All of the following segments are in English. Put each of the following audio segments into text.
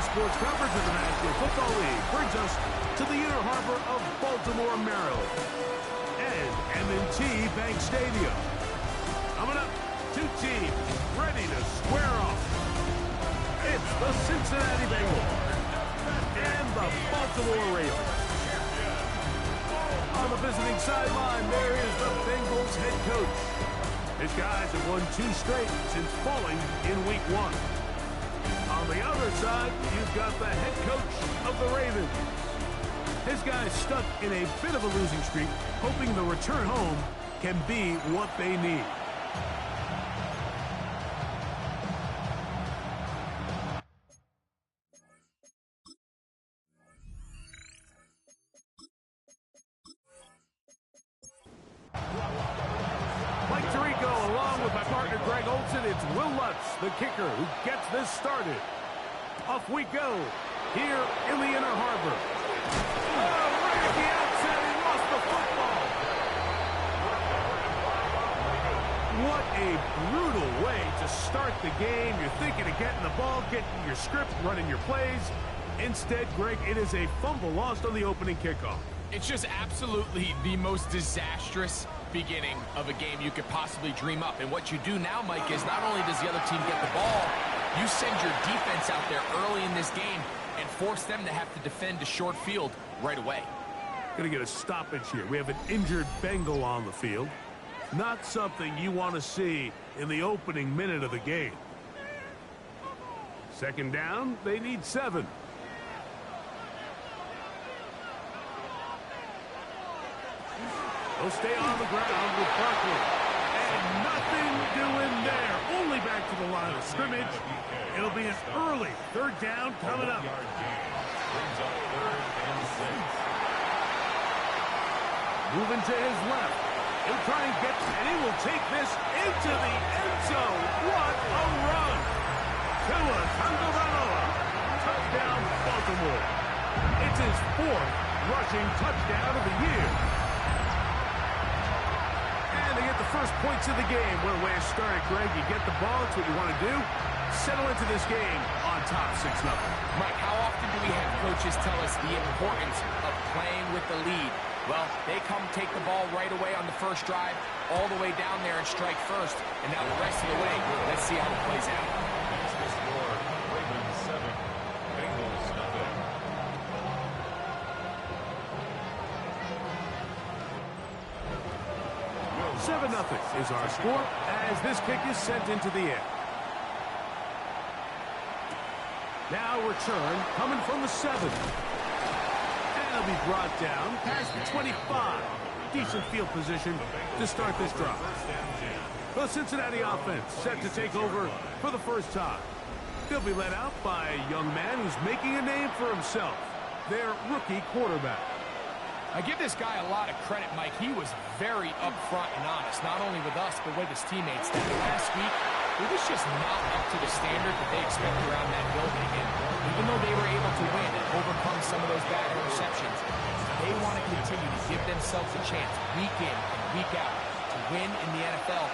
sports coverage of the National Football League brings us to the Inner Harbor of Baltimore, Maryland, and M&T Bank Stadium. Coming up, two teams ready to square off. It's the Cincinnati Bengals and the Baltimore Ravens. On the visiting sideline, there is the Bengals head coach. His guys have won 2 straight since falling in Week 1. On the other side, you've got the head coach of the Ravens. His guys stuck in a bit of a losing streak, hoping the return home can be what they need. It's Will Lutz, the kicker, who gets this started. Off we go here in the Inner Harbor. Oh, right at the outset, he lost the football. What a brutal way to start the game. You're thinking of getting the ball, getting your script, running your plays. Instead, Greg, it is a fumble lost on the opening kickoff. It's just absolutely the most disastrous beginning of a game you could possibly dream up. And what you do now, Mike, is not only does the other team get the ball, you send your defense out there early in this game and force them to have to defend a short field right away. Going to get a stoppage here. We have an injured Bengal on the field. Not something you want to see in the opening minute of the game. Second down, they need 7. They'll stay on the ground with Barkley. And nothing doing there. Only back to the line of scrimmage. It'll be an early 3rd down coming up. Moving to his left. He'll try and get, and he will take this into the end zone. What a run. Tua Tagovailoa. Touchdown, Baltimore. It's his 4th rushing touchdown of the year. And they get the first points of the game. What a way to start it, Greg. You get the ball. It's what you want to do. Settle into this game on top 6-0. Mike, how often do we have coaches tell us the importance of playing with the lead? Well, they come take the ball right away on the first drive, all the way down there and strike first. And now the rest of the way, let's see how it plays out. That's the score. Ravens 7, Bengals nothing. $7-0 is our score as this kick is sent into the air. Now return coming from the 7. And it'll be brought down past the 25. Decent field position to start this drive. The Cincinnati offense set to take over for the first time. They'll be led out by a young man who's making a name for himself, their rookie quarterback. I give this guy a lot of credit, Mike. He was very upfront and honest, not only with us, but with his teammates. That last week, it was just not up to the standard that they expect around that building. And even though they were able to win and overcome some of those bad interceptions, they want to continue to give themselves a chance week in and week out to win in the NFL.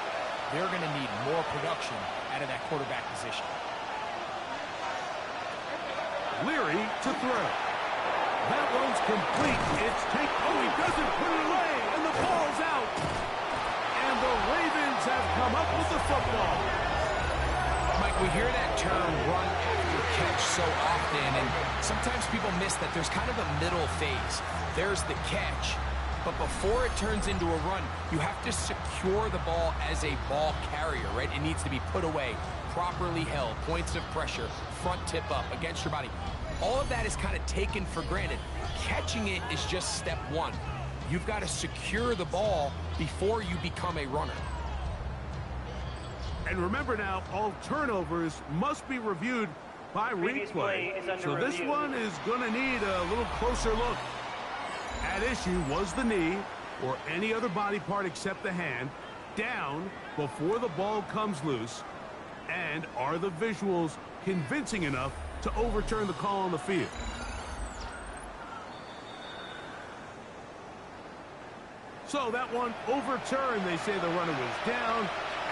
They're going to need more production out of that quarterback position. Leary to throw. That one's complete. It's take. Oh, he doesn't put it away, and the ball's out. And the Ravens have come up with the football. Mike, we hear that term run after catch so often, and sometimes people miss that there's kind of a middle phase. There's the catch, but before it turns into a run, you have to secure the ball as a ball carrier, right? It needs to be put away, properly held, points of pressure, front tip up against your body. All of that is kind of taken for granted. Catching it is just step 1. You've got to secure the ball before you become a runner. And remember now, all turnovers must be reviewed by replay. So this one is going to need a little closer look. At issue was the knee, or any other body part except the hand, down before the ball comes loose. And are the visuals convincing enough to overturn the call on the field? So that one overturned. They say the runner was down,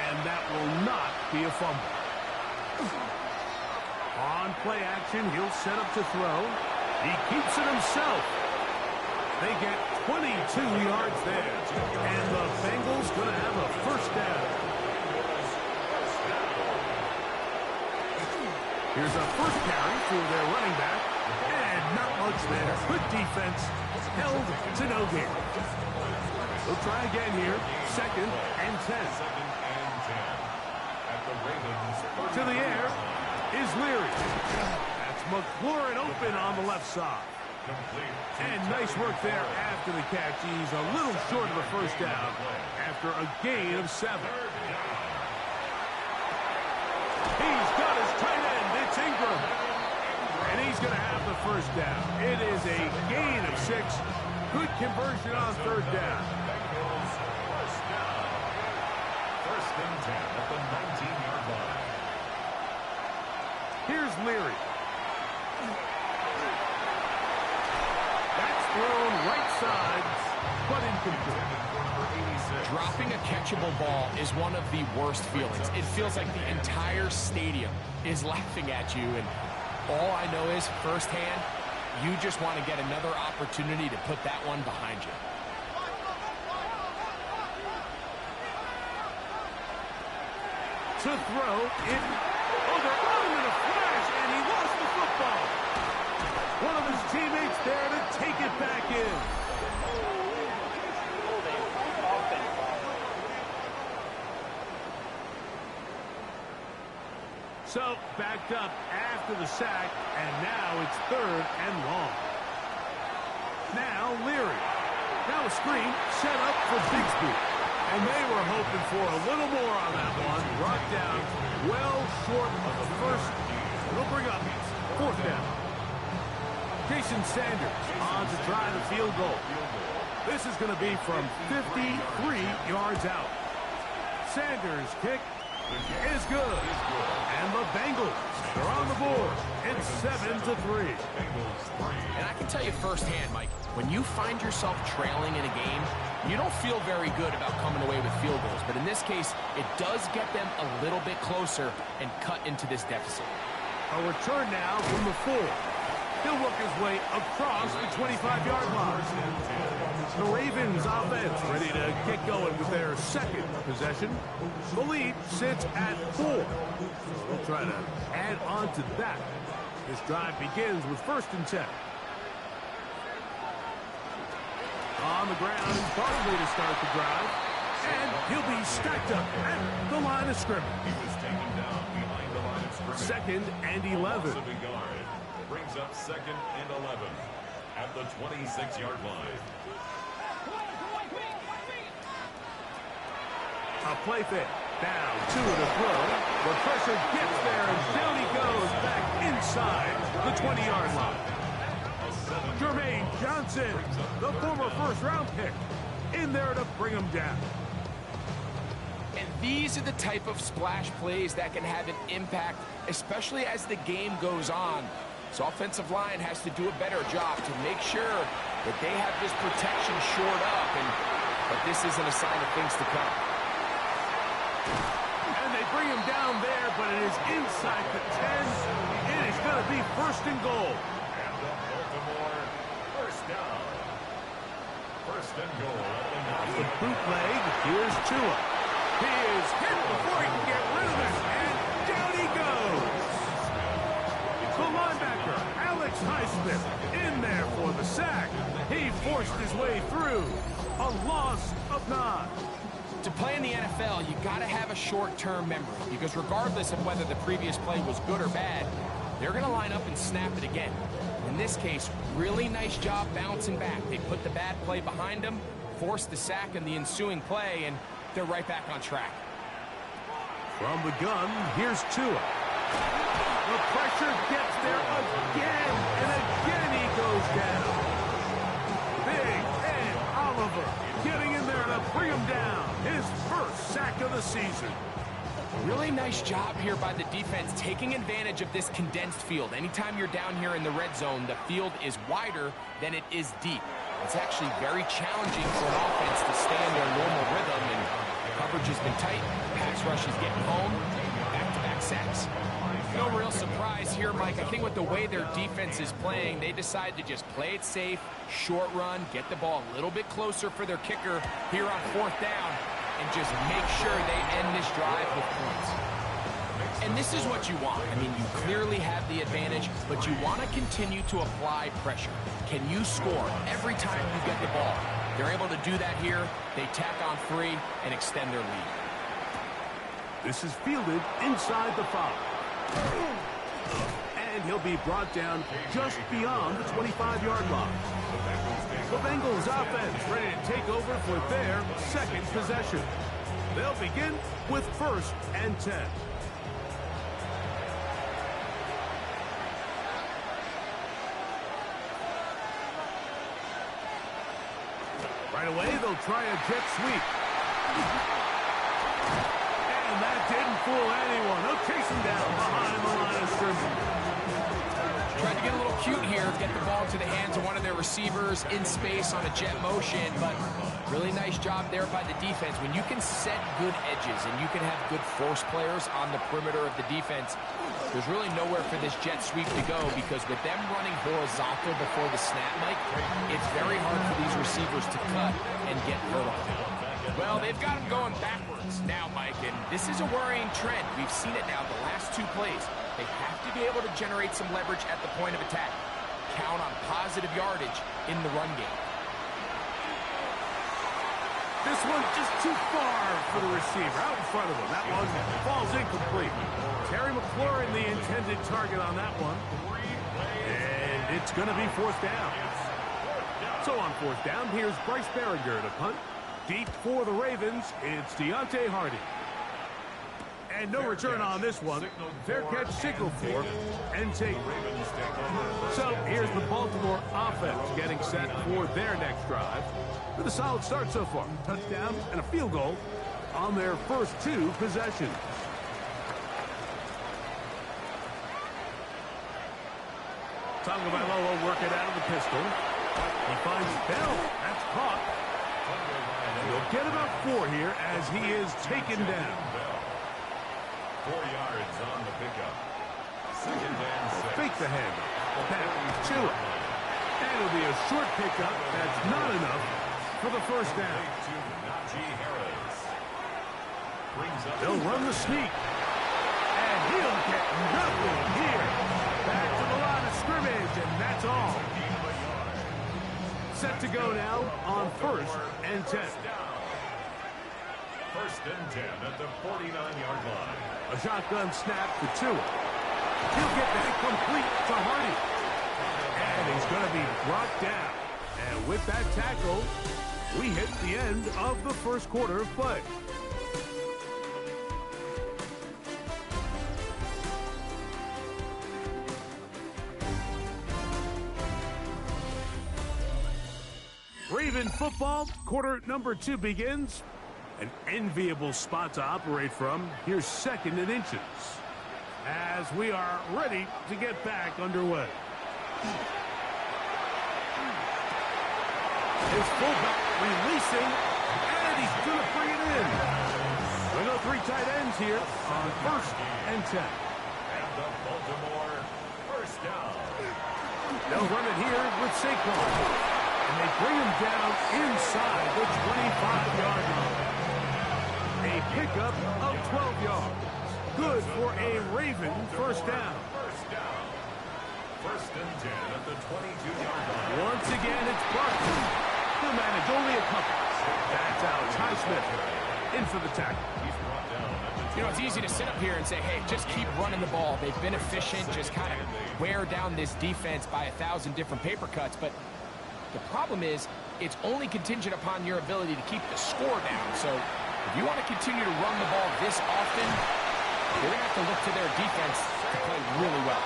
and that will not be a fumble. On play action, he'll set up to throw. He keeps it himself. They get 22 yards there. And the Bengals going to have a first down. Here's a first carry for their running back. And not much there. Good defense. Held to no gain. We'll try again here. 2nd and 10. To the air is Leary. That's McLaurin open on the left side. And nice work there after the catch. He's a little short of the first down after a gain of 7. He's got his tight end. It's Ingram. And he's going to have the first down. It is a gain of 6. Good conversion on 3rd down. First and 10 at the 19-yard line. Here's Leary. That's thrown right side, but incomplete. Dropping a catchable ball is one of the worst feelings. It feels like the entire stadium is laughing at you, and all I know is firsthand, you just want to get another opportunity to put that one behind you. To throw it. Oh, they're on him in a flash, and he lost the football. One of his teammates there to take it back in. So, backed up after the sack, and now it's 3rd and long. Now, Leary. Now a screen set up for Bigsby. And they were hoping for a little more on that one. Brought down well short of the first. It'll bring up 4th down. Jason Sanders on to try the field goal. This is going to be from 53 yards out. Sanders' kick is good. And the Bengals are on the board. It's 7-3. And I can tell you firsthand, Mike, when you find yourself trailing in a game, you don't feel very good about coming away with field goals. But in this case, it does get them a little bit closer and cut into this deficit. A return now from the 4. He'll work his way across the 25-yard line. The Ravens offense ready to get going with their 2nd possession. The lead sits at 4. We'll try to add on to that. This drive begins with 1st and 10. On the ground is Barkley to start the drive. And he'll be stacked up at the line of scrimmage. He was taken down behind the line of scrimmage. 2nd and 11. Brings up 2nd and 11 at the 26-yard line. A play fake. Now 2 to throw. The pressure gets there, and down he goes back inside the 20-yard line. Jermaine Johnson, the former first-round pick, in there to bring him down. And these are the type of splash plays that can have an impact, especially as the game goes on. So offensive line has to do a better job to make sure that they have this protection shored up, but this isn't a sign of things to come. And they bring him down there, but it is inside the 10. It is going to be 1st and goal. And the Baltimore first down. 1st and goal. The bootleg, here's Tua. He is hit before he can get rid of it, and down he goes. The linebacker, Alex Highsmith, in there for the sack. He forced his way through. A loss of 9. To play in the NFL, you got to have a short-term memory, because regardless of whether the previous play was good or bad, they're going to line up and snap it again. In this case, really nice job bouncing back. They put the bad play behind them, forced the sack in the ensuing play, and they're right back on track. From the gun, here's Tua. The pressure gets there again, and again he goes down. Big Ed Oliver getting in there to bring him down. His first sack of the season. Really nice job here by the defense, taking advantage of this condensed field. Anytime you're down here in the red zone, the field is wider than it is deep. It's actually very challenging for an offense to stay in their normal rhythm, and coverage has been tight. Pass rush is getting home. Back-to-back back-to-back sacks. No real surprise here, Mike. I think with the way their defense is playing, they decide to just play it safe, short run, get the ball a little bit closer for their kicker here on 4th down, and just make sure they end this drive with points. And this is what you want. I mean, you clearly have the advantage, but you want to continue to apply pressure. Can you score every time you get the ball? They're able to do that here. They tack on 3 and extend their lead. This is fielded inside the 5. And he'll be brought down just beyond the 25-yard line. The Bengals offense ready to take over for their second possession. They'll begin with 1st and 10. Right away, they'll try a jet sweep. And that didn't fool anyone. They'll chase him down behind the line of scrimmage. Tried to get a little cute here, get the ball to the hands of one of their receivers in space on a jet motion, but really nice job there by the defense. When you can set good edges and you can have good force players on the perimeter of the defense, there's really nowhere for this jet sweep to go, because with them running horizontal before the snap, Mike, it's very hard for these receivers to cut and get vertical. Well, they've got them going backwards now, Mike, and this is a worrying trend. We've seen it now the last 2 plays. They have to be able to generate some leverage at the point of attack. Count on positive yardage in the run game. This one just too far for the receiver, out in front of him. That one falls incomplete. Terry McLaurin, the intended target on that one. And it's going to be 4th down. So on 4th down, here's Bryce Berringer to punt. Deep for the Ravens, it's Deontay Hardy. And no return on this one. Fair catch signal for and take. So here's the Baltimore offense getting set for their next drive. With a solid start so far. Touchdown and a field goal on their first 2 possessions. Tagovailoa working out of the pistol. He finds Bell. That's caught. He'll get about 4 here as he is taken down. 4 yards on the pickup. 2nd and 6. Fake the handoff. Back to it. And it'll be a short pickup. That's not enough for the 1st down. They'll run the sneak. And he'll get nothing here. Back to the line of scrimmage, and that's all. Set to go now on 1st and 10. 1st and 10 at the 49-yard line. A shotgun snap for Tua. He'll get that complete to Hardy. And he's going to be brought down. And with that tackle, we hit the end of the 1st quarter of play. Raven football, quarter number 2 begins. An enviable spot to operate from. Here's 2nd and inches. As we are ready to get back underway. His fullback releasing, and he's going to bring it in. We go 3 tight ends here on 1st and 10. And the Baltimore 1st down. They'll run it here with Saquon. And they bring him down inside the 25-yard line. A pickup of 12 yards. Good for a Raven 1st down. 1st and 10 at the 22-yard line. Once again, it's Barkley. He'll manage only a couple. That's Alex Highsmith in for the tackle. He's brought down at the 20. You know, it's easy to sit up here and say, hey, just keep running the ball. They've been efficient, just kind of wear down this defense by 1,000 different paper cuts. But the problem is, it's only contingent upon your ability to keep the score down. So if you want to continue to run the ball this often, you're going to have to look to their defense to play really well.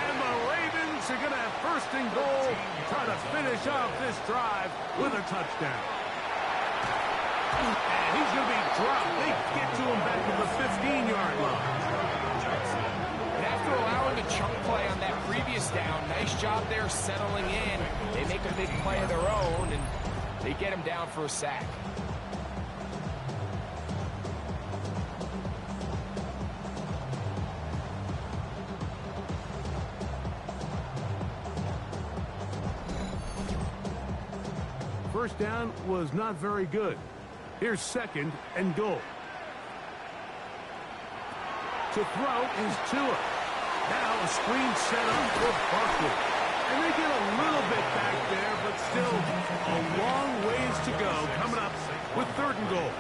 And the Ravens are going to have 1st and goal, try to finish off this drive with a touchdown. And he's going to be dropped. They get to him back at the 15-yard line. And after allowing a chunk play on that previous down, nice job there settling in. They make a big play of their own, and they get him down for a sack. first down was not very good. Here's 2nd and goal. To throw is Tua. Now a screen set up for Barkley. And they get a little bit back there, but still a long ways to go coming up with 3rd and goal.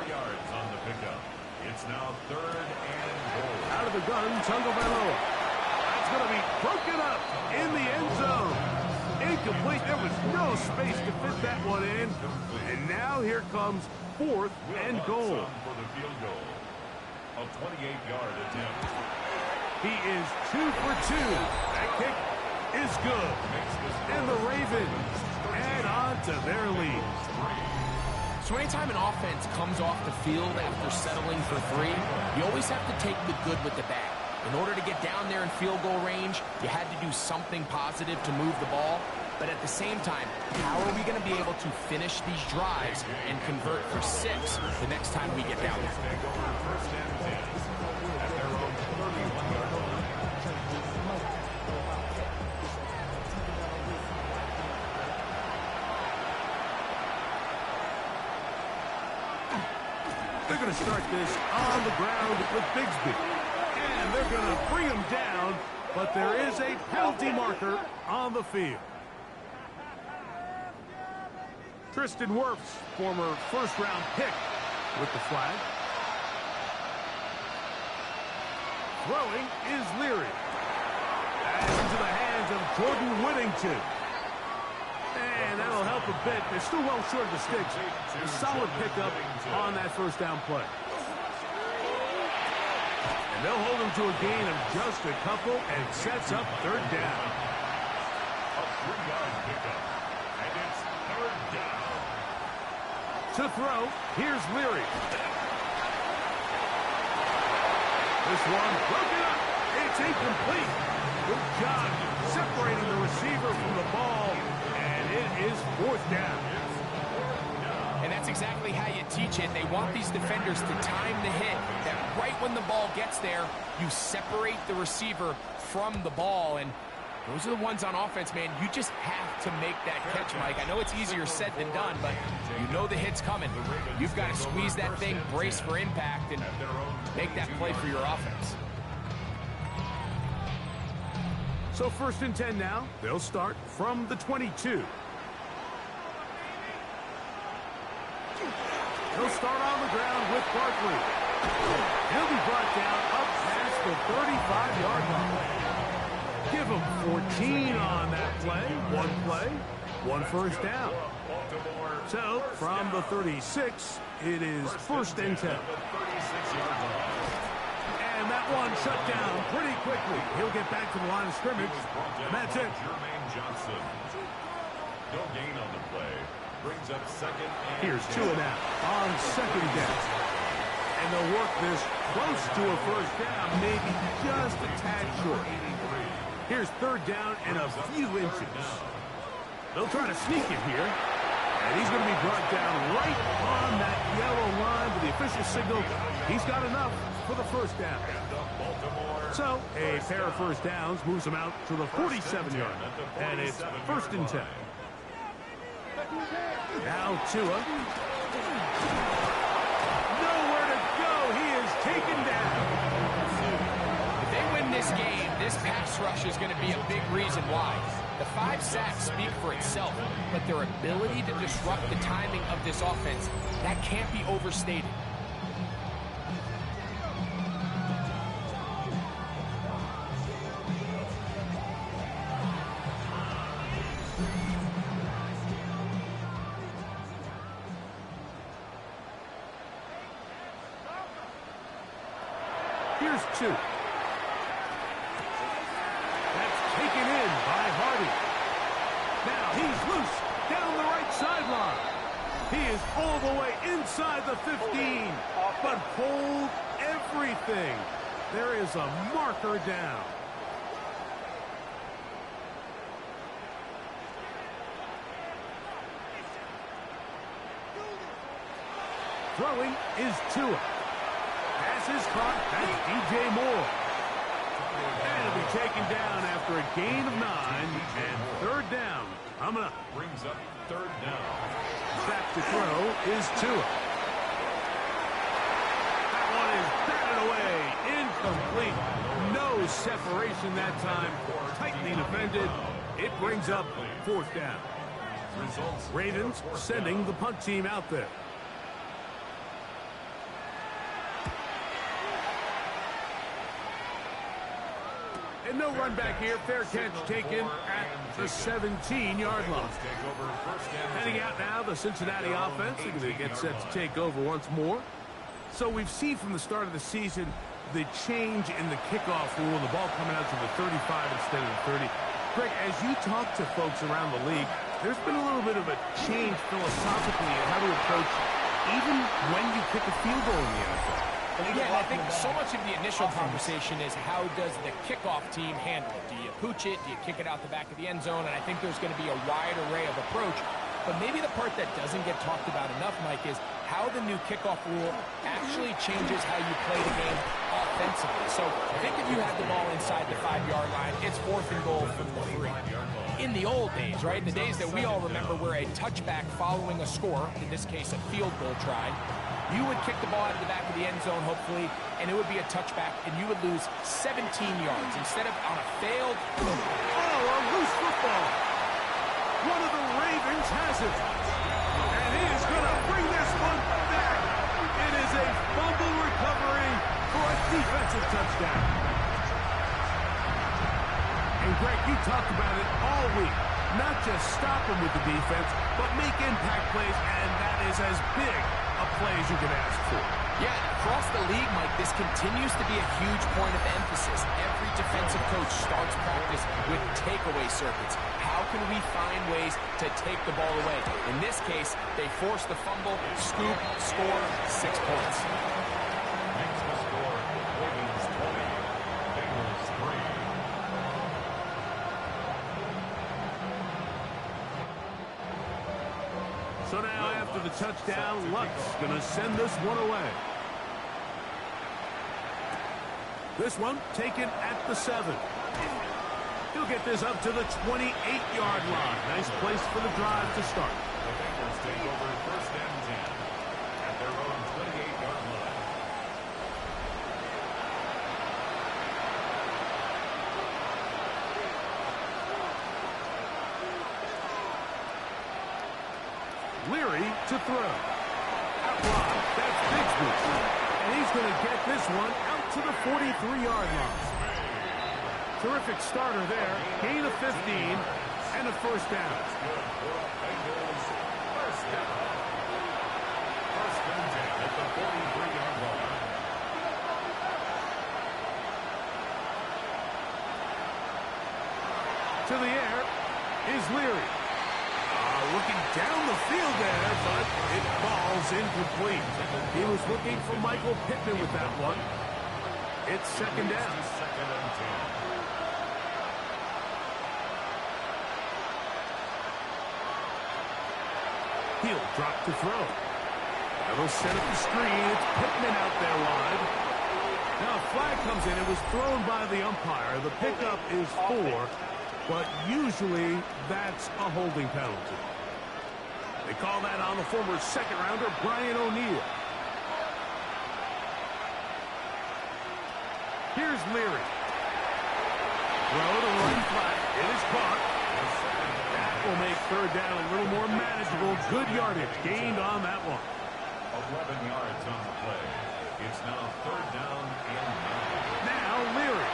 4 yards on the pickup. It's now 3rd and goal. Out of the gun, Tagovailoa. That's going to be broken up in the end zone. Incomplete. There was no space to fit that one in. And now here comes 4th and goal. For the field goal. A 28-yard attempt. He is 2 for 2. That kick is good. And the Ravens add on to their lead. So anytime an offense comes off the field after settling for 3, you always have to take the good with the bad. In order to get down there in field goal range, you had to do something positive to move the ball. But at the same time, how are we going to be able to finish these drives and convert for 6 the next time we get down there? They're going to start this on the ground with Bigsby. And they're going to bring him down, but there is a penalty marker on the field. Tristan Wirfs, former first-round pick, with the flag. Throwing is Leary. That's into the hands of Jordan Whittington. And that'll help a bit. They're still well short of the sticks. A solid pickup on that first down play. And they'll hold him to a gain of just a couple and sets up 3rd down. A 3-yard pickup. And it's 3rd down. To throw, here's Leary. This one broken up. It's incomplete. Good job separating the receiver from the ball. It is 4th down. And that's exactly how you teach it. They want these defenders to time the hit, that right when the ball gets there, you separate the receiver from the ball. And those are the ones on offense, man. You just have to make that catch, Mike. I know it's easier said than done, but you know the hit's coming. You've got to squeeze that thing, brace for impact, and make that play for your offense. So 1st and 10 now. They'll start from the 22. He'll start on the ground with Barkley. He'll be brought down up past the 35-yard line. Give him 14 on that play. One first down. So from the 36, it is 1st and 10. And that one shut down pretty quickly. He'll get back to the line of scrimmage. And that's it. No gain on the play. Brings up 2nd and Here's Tua now on 2nd down. And they'll work this close to a first down, maybe just a tad short. Here's 3rd down and a few inches. They'll try to sneak it here. And he's going to be brought down right on that yellow line with the official signal. He's got enough for the first down. So a pair of first downs moves him out to the 47-yard. And it's 1st and 10. Now Tua. Nowhere to go. He is taken down. If they win this game, this pass rush is going to be a big reason why. The 5 sacks speak for itself, but their ability to disrupt the timing of this offense, that can't be overstated. Here's 2. That's taken in by Hardy. Now he's loose down the right sideline. He is all the way inside the 15, but hold everything. There is a marker down. Throwing is Tua. Pass is caught. That's DJ Moore. And it'll be taken down after a gain of 9 and 3rd down. Coming up. Brings up third down. Back to throw is Tua. That one is batted away. Incomplete. No separation that time. Tightly defended. It brings up fourth down. Ravens sending the punt team out there. And no run back here. Fair catch taken at the 17-yard line. Heading out now, the Cincinnati offense. They're going to get set to take over once more. So we've seen from the start of the season the change in the kickoff rule, the ball coming out to the 35 instead of the 30. Greg, as you talk to folks around the league, there's been a little bit of a change philosophically in how to approach even when you kick a field goal in the NFL. Yeah, and I think so much of the initial conversation is how does the kickoff team handle it? Do you pooch it? Do you kick it out the back of the end zone? And I think there's going to be a wide array of approach. But maybe the part that doesn't get talked about enough, Mike, is how the new kickoff rule actually changes how you play the game offensively. So think if you had the ball inside the 5-yard line, it's 4th and goal from the 3. In the old days, right, the days that we all remember where a touchback following a score, in this case a field goal try, you would kick the ball out of the back of the end zone, hopefully, and it would be a touchback, and you would lose 17 yards instead of on a failed... Oh, a loose football. One of the Ravens has it. And he is going to bring this one back. It is a fumble recovery for a defensive touchdown. And Greg, you talked about it all week. Not just stop them with the defense, but make impact plays, and that is as big a play as you can ask for. Yeah, across the league, Mike, this continues to be a huge point of emphasis. Every defensive coach starts practice with takeaway circuits. How can we find ways to take the ball away? In this case, they force the fumble, scoop, score, 6 points. Makes the score Ravens 20, Bengals 3. So now after the touchdown, Luck's going to send this one away. This one taken at the 7. He'll get this up to the 28-yard line. Nice place for the drive to start. The Bengals take over first and 10 at their own 28-yard line. Leary to throw. Out wide. That's Bigsby. And he's going to get this one out to the 43-yard line. Terrific starter there. Gain of 15 and a first down. Bengals first down. First and 10 at the 43-yard line. To the air is Leary. Looking down the field there, but it falls incomplete. He was looking for Michael Pittman with that one. It's second down. Second and 10. He'll drop to throw. That'll set up the screen. It's Pittman out there wide. Now a flag comes in. It was thrown by the umpire. The pickup is 4, but usually that's a holding penalty. They call that on the former second-rounder, Brian O'Neill. Here's Leary. Throw to run flat. It is caught. That will make third down a little more manageable. Good yardage gained on that one. 11 yards on the play. It's now third down and 9. Now Leary.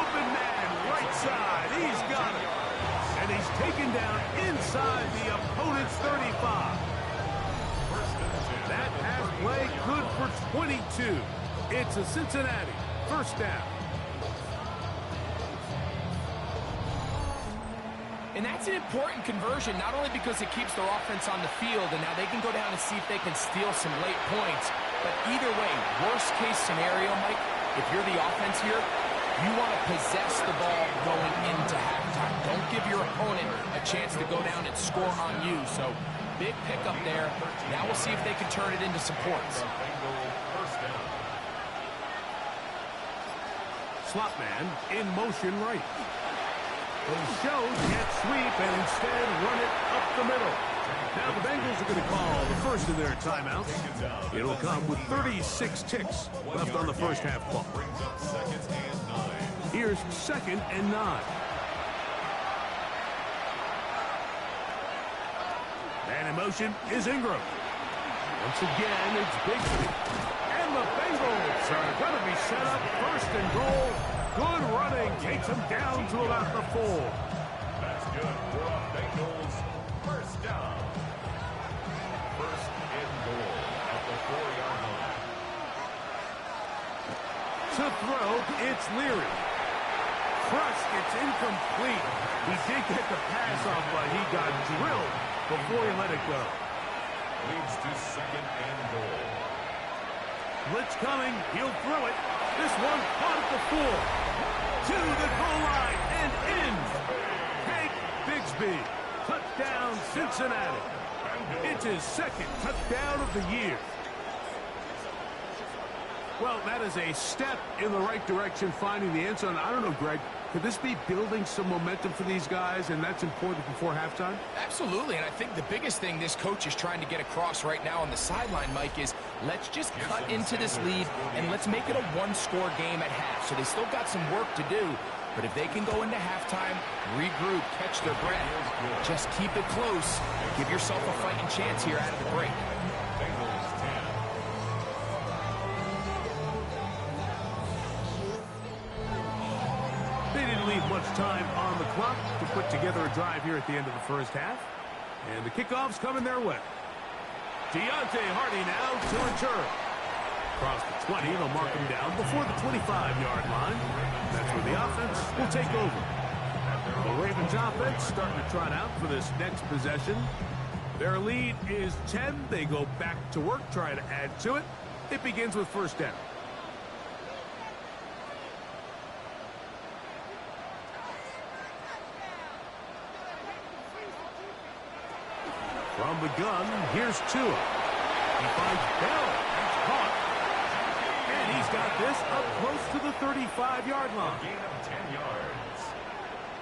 Open man, right side. He's got it. And he's taken down inside the opponent's 35. That pass play good for 22. It's a Cincinnati first down. And that's an important conversion, not only because it keeps their offense on the field, and now they can go down and see if they can steal some late points. But either way, worst case scenario, Mike, if you're the offense here, you want to possess the ball going into halftime. Don't give your opponent a chance to go down and score on you. So big pickup there. Now we'll see if they can turn it into some points. Slot man in motion right. They show jet sweep and instead run it up the middle. Now the Bengals are going to call the first of their timeouts. It'll come with 36 ticks left on the first half clock. Here's 2nd and 9. And in motion is Ingram. Once again, it's Bixby. And the Bengals are going to be set up 1st and goal. Good running. Takes them down to about the 4. That's good for the Bengals. 1st down. 1st and goal at the 4-yard line. To throw, it's Leary. Crushed, it's incomplete. He did get the pass off, but he got drilled before he let it go. Leads to 2nd and goal. Blitz coming. He'll throw it. This one caught at the 4. To the goal line and in. Hank Bigsby. Touchdown, Cincinnati. It's his 2nd touchdown of the year. Well, that is a step in the right direction, finding the end zone. I don't know, Greg. Could this be building some momentum for these guys, and that's important before halftime? Absolutely, and I think the biggest thing this coach is trying to get across right now on the sideline, Mike, is let's just cut into this lead, and let's make it a one-score game at half. So they still got some work to do, but if they can go into halftime, regroup, catch their breath, just keep it close, give yourself a fighting chance here out of the break. Bengals 10. They didn't leave much time on the clock to put together a drive here at the end of the first half. And the kickoff's coming their way. Deontay Hardy now to return. Across the 20, they'll mark him down before the 25-yard line. That's where the offense will take over. The Ravens offense starting to trot out for this next possession. Their lead is 10. They go back to work, try to add to it. It begins with 1st down. From the gun, here's Tua. He finds Bell. He's caught. And he's got this up close to the 35-yard line. A gain of 10 yards.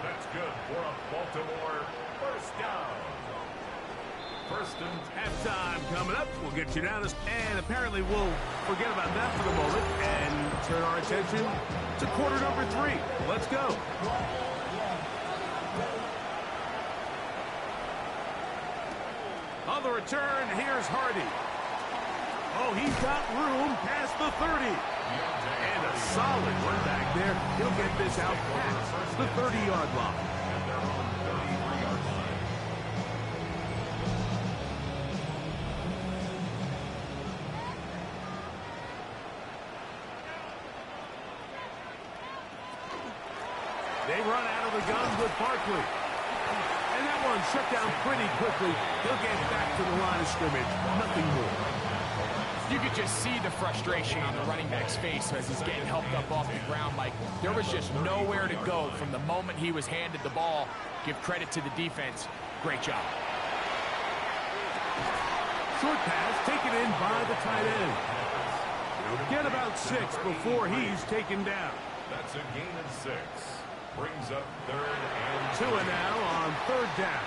That's good for a Baltimore 1st down. 1st and halftime coming up. We'll get you down. And apparently we'll forget about that for the moment and turn our attention to quarter number 3. Let's go. On the return, here's Hardy. Oh, he's got room past the 30. And a solid run back there. He'll get this out past the 30-yard line. and they're on the 33-yard line. They run out of the gun with Barkley. And that one shut down pretty quickly. He'll get back to the line of scrimmage. Nothing more. You could just see the frustration on the running back's face as he's getting helped up off the ground. Like, there was just nowhere to go from the moment he was handed the ball. Give credit to the defense. Great job. Short pass taken in by the tight end. He'll get about 6 before he's taken down. That's a gain of 6. Brings up 3rd and Tua now on 3rd down.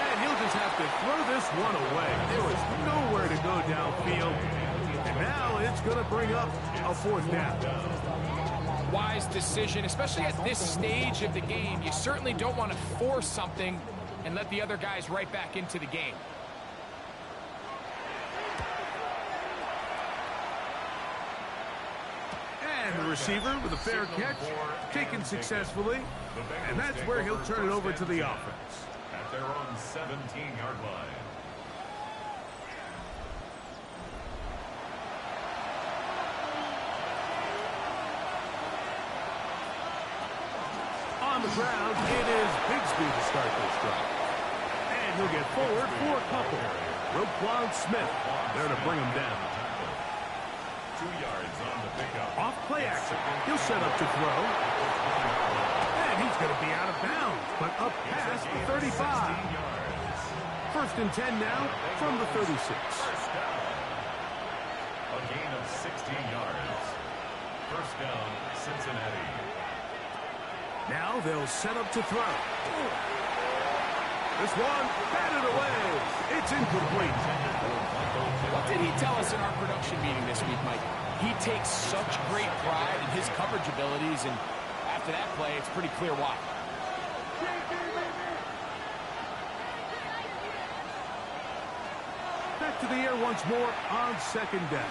And he'll just have to throw this one away. There was nowhere to go downfield. And now it's going to bring up a 4th down. Wise decision, especially at this stage of the game. You certainly don't want to force something and let the other guys right back into the game. And the receiver with a fair catch, taken successfully. And that's where he'll turn it over to the offense. At their own 17-yard line. On the ground, it is Bigsby to start this drive. And he'll get forward for a couple. Roquan Smith there to bring him down. 2 yards on the pickup. Off play action. He'll set up to throw. And he's going to be out of bounds, but up past the 35. 1st and 10 now from the 36. First down. A gain of 16 yards. 1st down, Cincinnati. Now they'll set up to throw. This one, batted away. It's incomplete. What did he tell us in our production meeting this week, Mike? He takes such great pride in his coverage abilities, and after that play, it's pretty clear why. Back to the air once more on second down.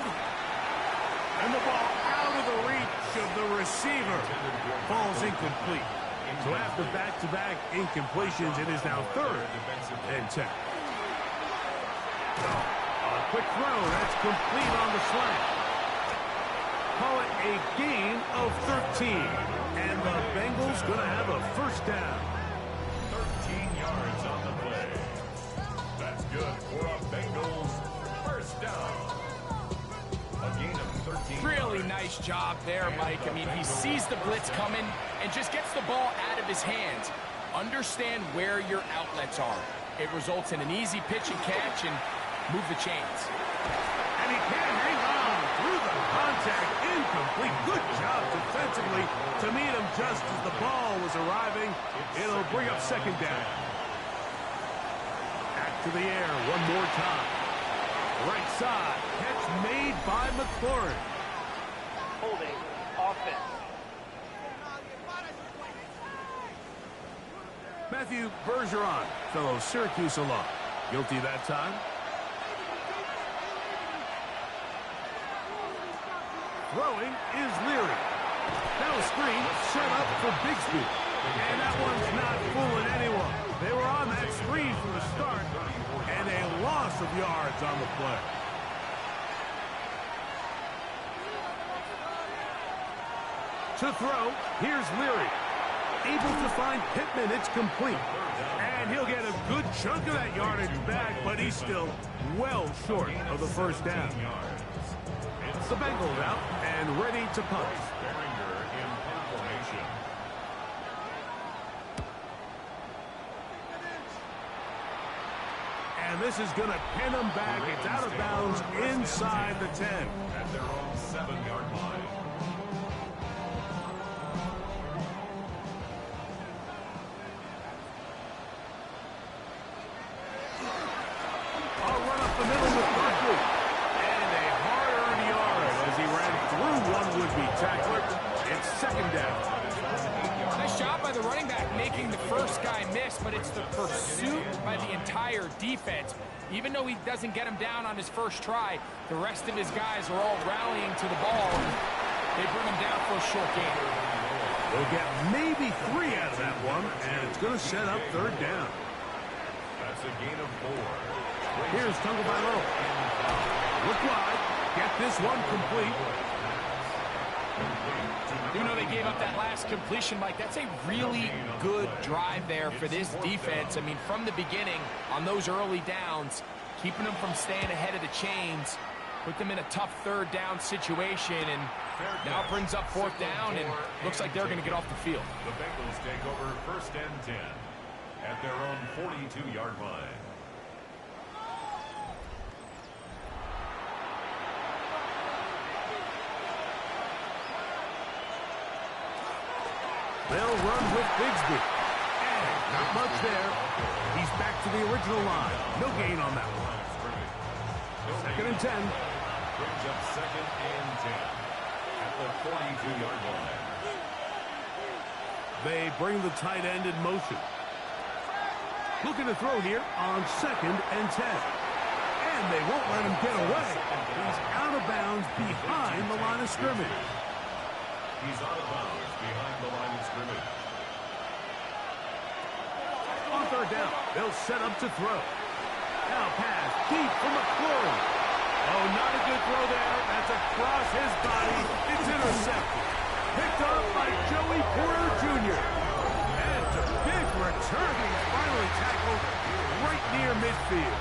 And the ball out of the reach of the receiver. Ball's incomplete. So after back-to-back incompletions, it is now 3rd and 10. A quick throw. That's complete on the slant. Call it a gain of 13. And the Bengals going to have a first down. 13 yards on the play. That's good for a Bengals first down. A gain of 13. Really nice job there, Mike. I mean, he sees the blitz coming and just gets the ball out of his hands. Understand where your outlets are. It results in an easy pitch and catch and move the chains. And he can hang on through the contact. Incomplete. Good job defensively to meet him just as the ball was arriving. It'll bring up second down. Back to the air one more time. Right side. Catch made by McLaurin. Holding offense. Matthew Bergeron, fellow Syracuse alum. Guilty that time. Throwing is Leary. Now a screen set up for Bigsby. And that one's not fooling anyone. They were on that screen from the start. And a loss of yards on the play. To throw, here's Leary. Able to find Pittman, it's complete. And he'll get a good chunk of that yardage back, but he's still well short of the first down. The Bengals out and ready to punt. And this is going to pin them back. It's out of bounds inside the 10. At their own 7-yard line. I'll run up the middle with Barkley. And a hard-earned yard as he ran through one would-be tackler. It's second down. Nice job by the running back making the first guy miss, but it's the pursuit by the entire defense. Even though he doesn't get him down on his first try, the rest of his guys are all rallying to the ball. They bring him down for a short gain. They'll get maybe 3 out of that one, and it's going to set up third down. That's a gain of 4. Here's Tagovailoa. Look wide. Get this one complete. Even though they gave up that last completion, Mike, that's a really good drive there for this defense. I mean, from the beginning, on those early downs, keeping them from staying ahead of the chains, put them in a tough third down situation, and now it brings up fourth down, and looks like they're going to get off the field. The Bengals take over first and 10 at their own 42-yard line. They'll run with Bigsby. And not much there. He's back to the original line. No gain on that one. Second and 10. Brings up second and 10 at the 42-yard line. They bring the tight end in motion. Looking to throw here on second and 10. And they won't let him get away. He's out of bounds behind the line of scrimmage. He's out of bounds behind the line of scrimmage. On third down, they'll set up to throw. Now pass deep for McLaurin. Oh, not a good throw there. That's across his body. It's intercepted. Picked up by Joey Porter Jr. And it's a big return. He's finally tackled right near midfield.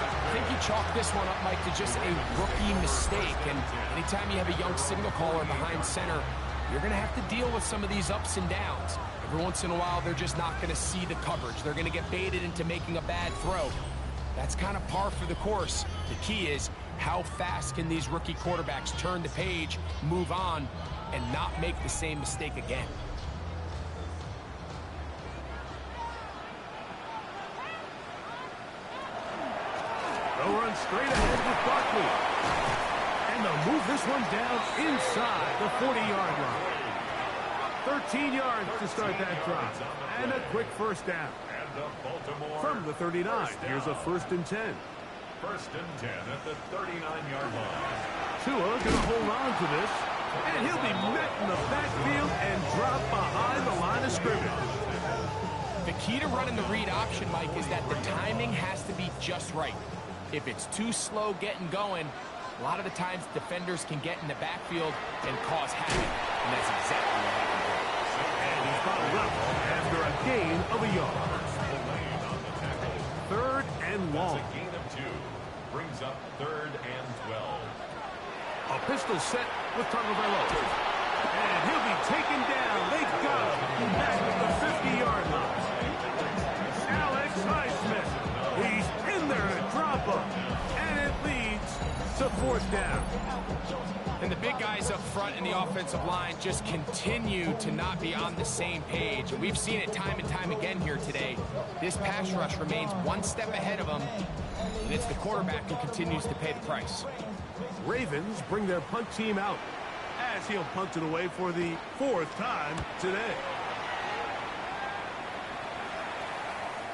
I think he chalked this one up, Mike, to just a rookie mistake. And anytime you have a young signal caller behind center, you're going to have to deal with some of these ups and downs. Every once in a while, they're just not going to see the coverage. They're going to get baited into making a bad throw. That's kind of par for the course. The key is how fast can these rookie quarterbacks turn the page, move on, and not make the same mistake again. They'll run straight ahead with Barkley. And they'll move this one down inside the 40-yard line. 13 yards to start that drive. And a quick first down. From the 39, here's a 1st and 10. 1st and 10 at the 39-yard line. Tua going to hold on to this. And he'll be met in the backfield and drop behind the line of scrimmage. The key to running the read option, Mike, is that the timing has to be just right. If it's too slow getting going, a lot of the times defenders can get in the backfield and cause havoc. And that's exactly what happened here. And he's bottled up after a gain of a yard. 3rd and long. That's a gain of 2. Brings up 3rd and 12. A pistol set with Tagovailoa. And he'll be taken down. They got him back at the 50-yard line. Alex Highsmith. He's in there to drop him. And it leads to 4th down. And the big guys up front in the offensive line just continue to not be on the same page. And we've seen it time and time again here today. This pass rush remains one step ahead of them. And it's the quarterback who continues to pay the price. Ravens bring their punt team out as he'll punt it away for the 4th time today.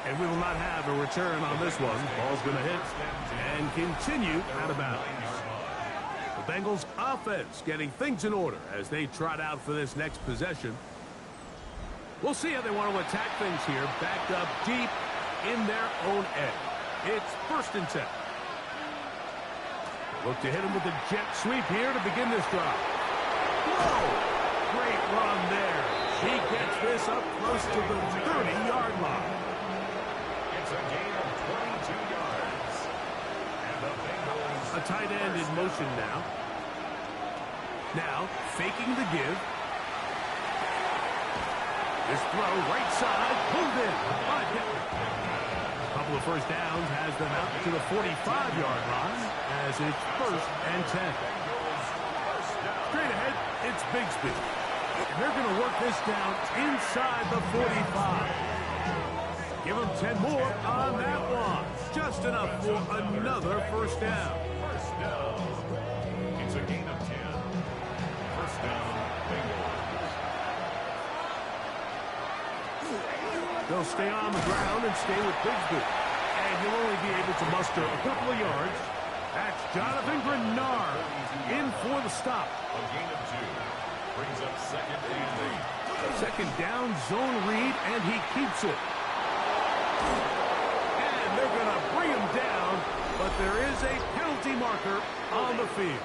And we will not have a return on this one. Ball's going to hit and continue out of bounds. The Bengals offense getting things in order as they trot out for this next possession. We'll see how they want to attack things here. Backed up deep in their own end. It's 1st and 10. Look to hit him with a jet sweep here to begin this drive. Whoa! Great run there. He gets this up close to the 30-yard line. It's a gain of 22 yards. And the Bengals... A tight end in motion now. Now, faking the give. This throw right side, pulled in by Pittman. A couple of first downs has them out to the 45-yard line as it's 1st and 10. Straight ahead, it's Bigsby. And they're going to work this down inside the 45. Give them 10 more on that one. Just enough for another first down. First down. It's a gain of 10. First down, Bengals. They'll stay on the ground and stay with Bigsby. And he'll only be able to muster a couple of yards. That's Jonathan Grenard in for the stop. A gain of 2. Brings up 2nd and 8. 2nd down zone read, and he keeps it. And they're going to bring him down, but there is a penalty marker on the field.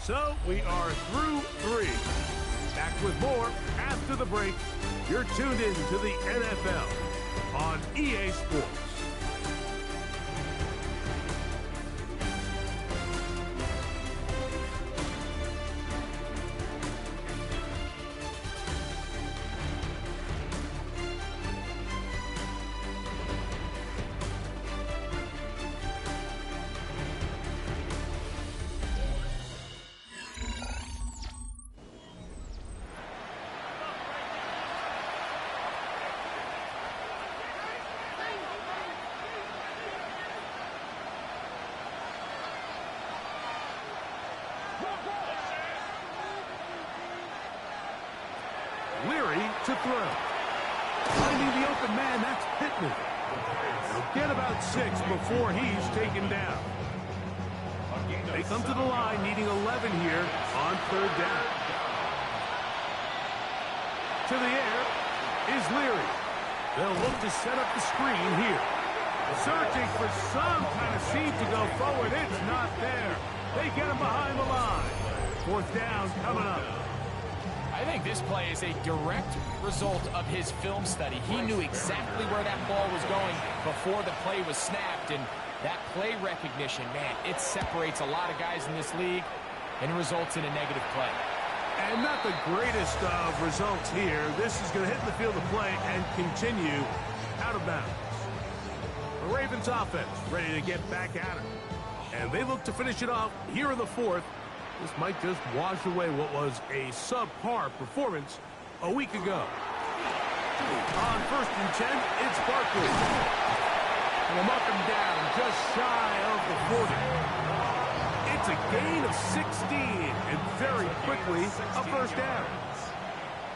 So we are through 3. Back with more after the break. You're tuned in to the NFL on EA Sports. Leary to throw. Finding the open man, that's Pittman. He'll get about 6 before he's taken down. They come to the line needing 11 here on 3rd down. To the air is Leary. They'll look to set up the screen here. Searching for some kind of seam to go forward. It's not there. They get him behind the line. 4th down coming up. I think this play is a direct result of his film study. He knew exactly where that ball was going before the play was snapped, and that play recognition, man, it separates a lot of guys in this league and results in a negative play. And not the greatest of results here. This is going to hit the field of play and continue out of bounds. The Ravens offense ready to get back at it. And they look to finish it off here in the 4th. This might just wash away what was a subpar performance a week ago. On 1st and 10, it's Barkley. And we'll mark him down just shy of the 40. It's a gain of 16, and very quickly, a first down.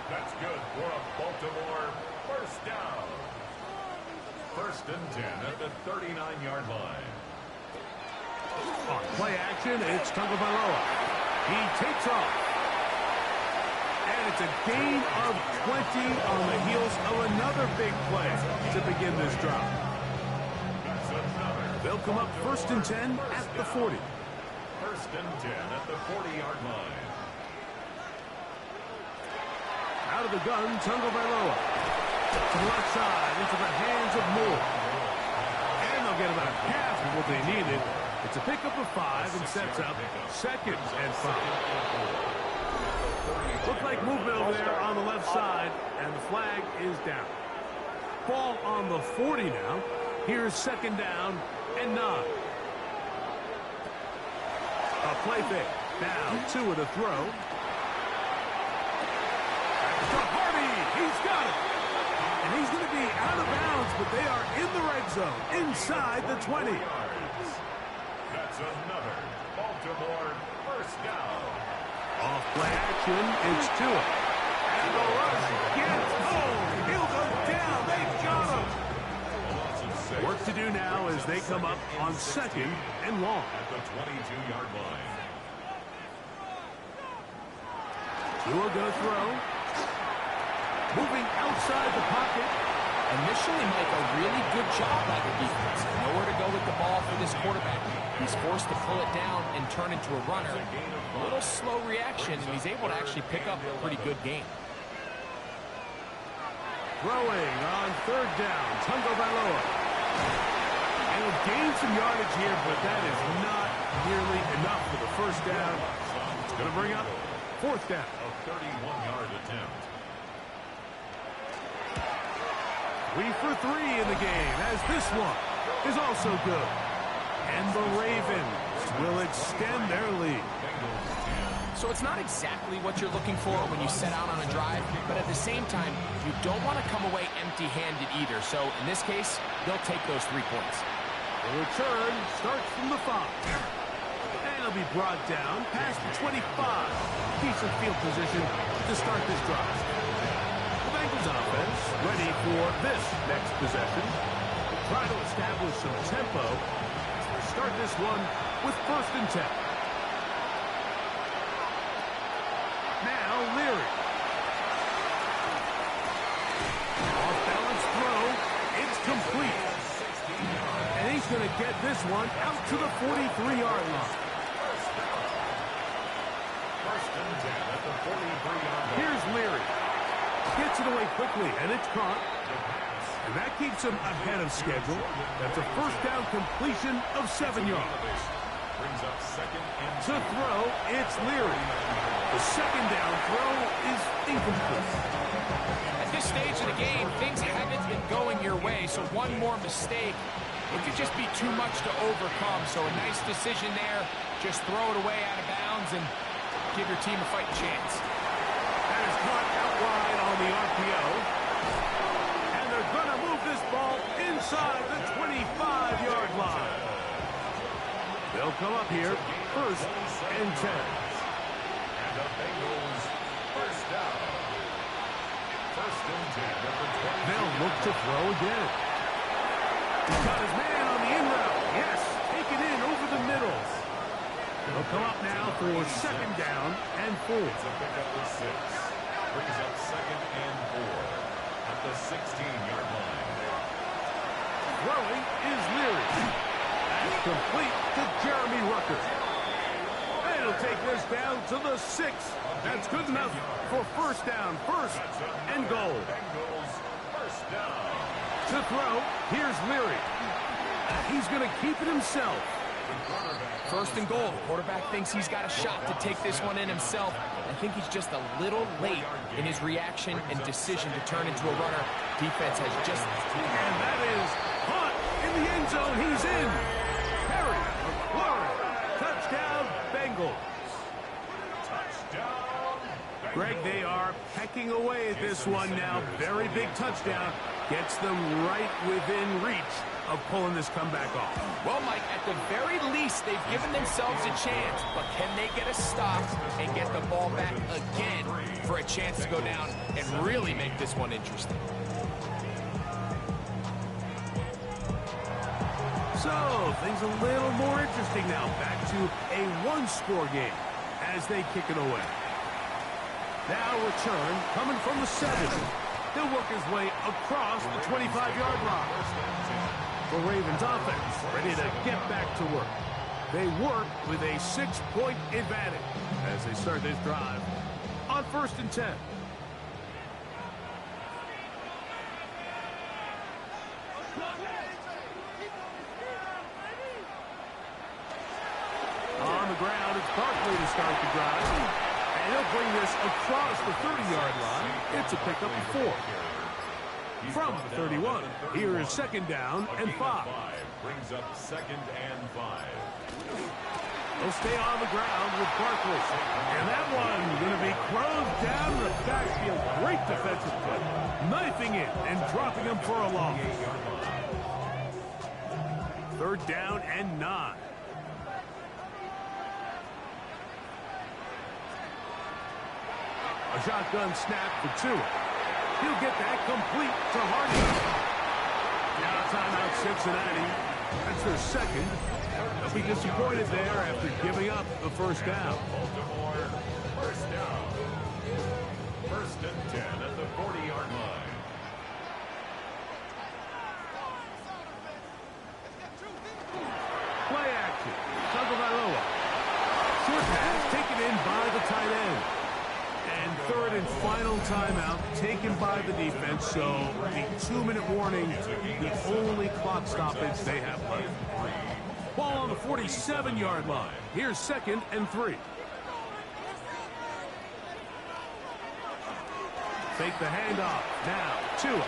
That's good for a Baltimore first down. 1st and 10 at the 39-yard line. On play action, it's Tagovailoa. He takes off. And it's a gain of 20 on the heels of another big play to begin this drive. They'll come up 1st and 10 at the 40. 1st and 10 at the 40-yard line. Out of the gun, Tagovailoa. To the left side, into the hands of Moore. And they'll get about half of what they needed. It's a pickup of 5 and sets up 2nd and 5. Looked like movement over there on the left side, and the flag is down. Ball on the 40 now. Here's 2nd down and 9. A play fake. Now 2 with a throw. To Hardy. He's got it. And he's going to be out of bounds, but they are in the red zone, inside the 20. That's another Baltimore first down. Off play action, it's Tua. And the rush gets home. He'll go down. They got him. Work to do now as they come up on 2nd and long. At the 22-yard line. Tua going to throw. Moving outside the pocket. Initially, Mike, a really good job by the defense. Nowhere to go with the ball for this quarterback. He's forced to pull it down and turn into a runner. A little slow reaction, and he's able to actually pick up a pretty good game. Throwing on 3rd down, Tagovailoa. And he'll gain some yardage here, but that is not nearly enough for the first down. It's going to bring up 4th down. A 31-yard attempt. 3 for 3 in the game, as this one is also good. And the Ravens will extend their lead. So it's not exactly what you're looking for when you set out on a drive, but at the same time, you don't want to come away empty-handed either. So in this case, they'll take those 3 points. The return starts from the 5. And it'll be brought down past the 25. Decent field position to start this drive. The Bengals offense ready for this next possession. Try to establish some tempo. Start this one with 1st and 10. Now Leary. Off-balance throw. It's complete. And he's going to get this one out to the 43-yard line. 1st and 10 at the 43-yard line. Here's Leary. Gets it away quickly, and it's caught. And that keeps him ahead of schedule. That's a first down completion of 7 yards. Brings up 2nd and To throw, it's Leary. The 2nd down throw is incomplete. At this stage of the game, things haven't been going your way, so one more mistake, it could just be too much to overcome. So a nice decision there. Just throw it away out of bounds and give your team a fighting chance. That is caught out wide on the RPO. And they're going to move this ball inside the 25-yard line. They'll come up here 1st and 10. And the Bengals first down. 1st and 10 at the 20. They'll look to throw again. He's got his man on the in route. Yes, take it in over the middle. They'll come up now for 2nd down and 4. It's a pickup of 6. Brings up 2nd and 4 at the 16-yard line. Throwing is Leary. That's complete to Jeremy Rucker. And he'll take this down to the 6. That's good enough for 1st down, 1st and goal. Bengals first down. To throw, here's Leary. He's going to keep it himself. 1st and goal. Quarterback thinks he's got a shot to take this one in himself. I think he's just a little late in his reaction and decision to turn into a runner. Defense has just... And that is caught in the end zone. He's in. Perry, McLaurin, touchdown, Bengals. Touchdown, Greg, they are pecking away at this one now. Very big touchdown. Gets them right within reach of pulling this comeback off. Well, Mike, at the very least, they've given themselves a chance. But can they get a stop and get the ball back again for a chance to go down and really make this one interesting? So, things a little more interesting now. Back to a one-score game as they kick it away. Now return coming from the 7. He'll work his way across the 25-yard line. The Ravens offense ready to get back to work. They work with a 6-point advantage as they start this drive on 1st and 10. On the ground, it's Barkley to start the drive. And he'll bring this across the 30-yard line. It's a pickup of 4. From the 31, here is 2nd down and 5. Brings up 2nd and 5. They'll stay on the ground with Barkley. And that one going to be closed down in the backfield. Great defensive play. Knifing it and dropping him for a loss. 3rd down and 9. A shotgun snap for Tua. He'll get that complete to Hardy. Now timeout Cincinnati. That's their 2nd. They'll be disappointed there after giving up the 1st down. Baltimore, 1st down. 1st and 10 at the 40-yard line. Play action. Tagovailoa. Short pass taken in by the tight end. And 3rd and final timeout taken by the defense, so the 2-minute warning, the only clock stoppage they have left. Ball on the 47-yard line. Here's 2nd and 3. Fake the handoff. Now, Tua.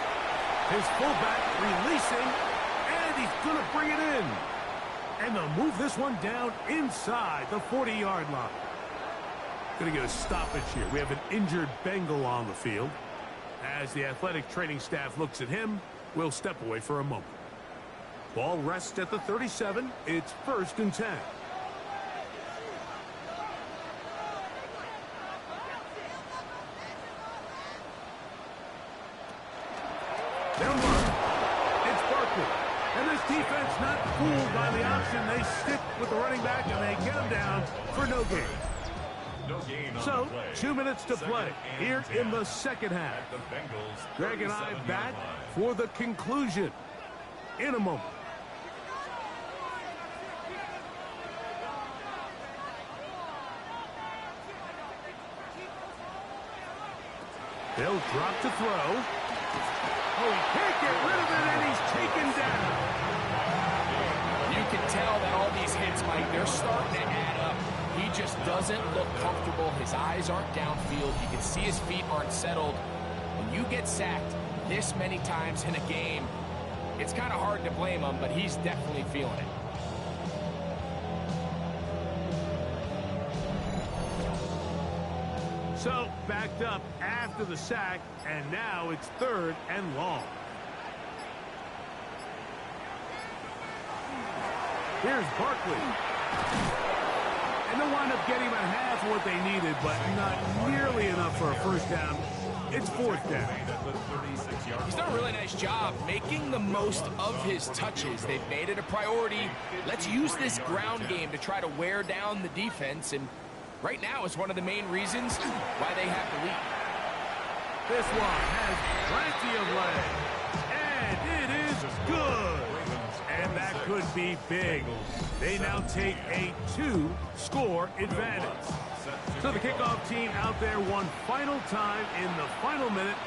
His fullback releasing, and he's going to bring it in. And they'll move this one down inside the 40-yard line. Going to get a stoppage here. We have an injured Bengal on the field. As the athletic training staff looks at him, we'll step away for a moment. Ball rests at the 37. It's 1st and 10. They'll run. It's Barkley. And this defense not fooled by the option. They stick with the running back and they get him down for no gain. No gain on So, the play. 2 minutes to play here in the 2nd half. The Bengals, Greg and I 37-yard back line. for the conclusion in a moment. They'll drop to throw. Oh, he can't get rid of it, and he's taken down. You can tell that all these hits, Mike, they're starting to add up. He just doesn't look comfortable. His eyes aren't downfield. You can see his feet aren't settled. When you get sacked this many times in a game, it's kind of hard to blame him, but he's definitely feeling it. So, backed up after the sack, and now it's 3rd and long. Here's Barkley. And they'll wind up getting about half of what they needed, but not nearly enough for a 1st down. It's 4th down. He's done a really nice job making the most of his touches. They've made it a priority. Let's use this ground game to try to wear down the defense, and right now is one of the main reasons why they have the lead. This one has plenty of legs, and it is good. And that could be big. They now take a 2-score advantage. So the kickoff team out there one final time in the final minute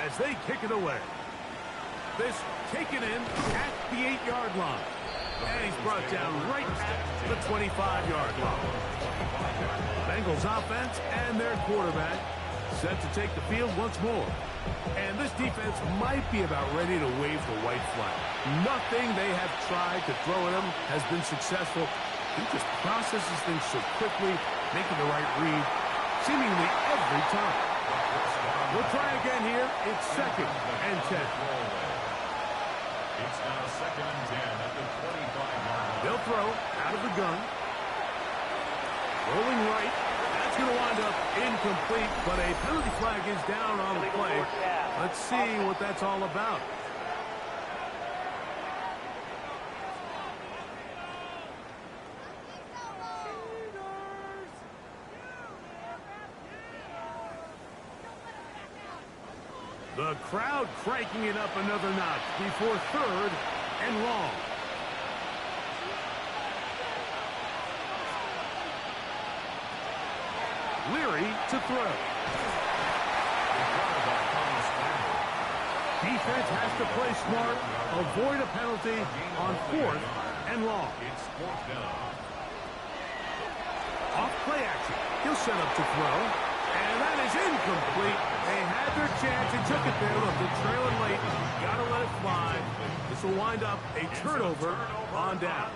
as they kick it away. This taken in at the 8-yard line. And he's brought down right at the 25-yard line. Bengals offense and their quarterback set to take the field once more. And this defense might be about ready to wave the white flag. Nothing they have tried to throw at him has been successful. He just processes things so quickly, making the right read. Seemingly every time. We'll try again here. It's 2nd and 10. It's now 2nd and 10 at the 25-yard line. They'll throw out of the gun. Rolling right. That's going to wind up incomplete, but a penalty flag is down on the play. Let's see what that's all about. The crowd cranking it up another notch before 3rd and long. Leary to throw. Defense has to play smart, avoid a penalty on 4th and long. It's 4th down. Off play action. He'll set up to throw. And that is incomplete. They had their chance and took it there. Look, they're trailing late. Got to let it fly. This will wind up a turnover on down.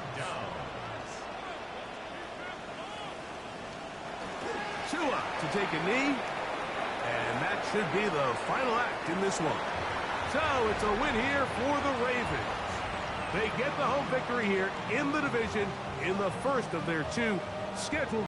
Tua to take a knee. And that should be the final act in this one. So it's a win here for the Ravens. They get the home victory here in the division in the first of their 2 scheduled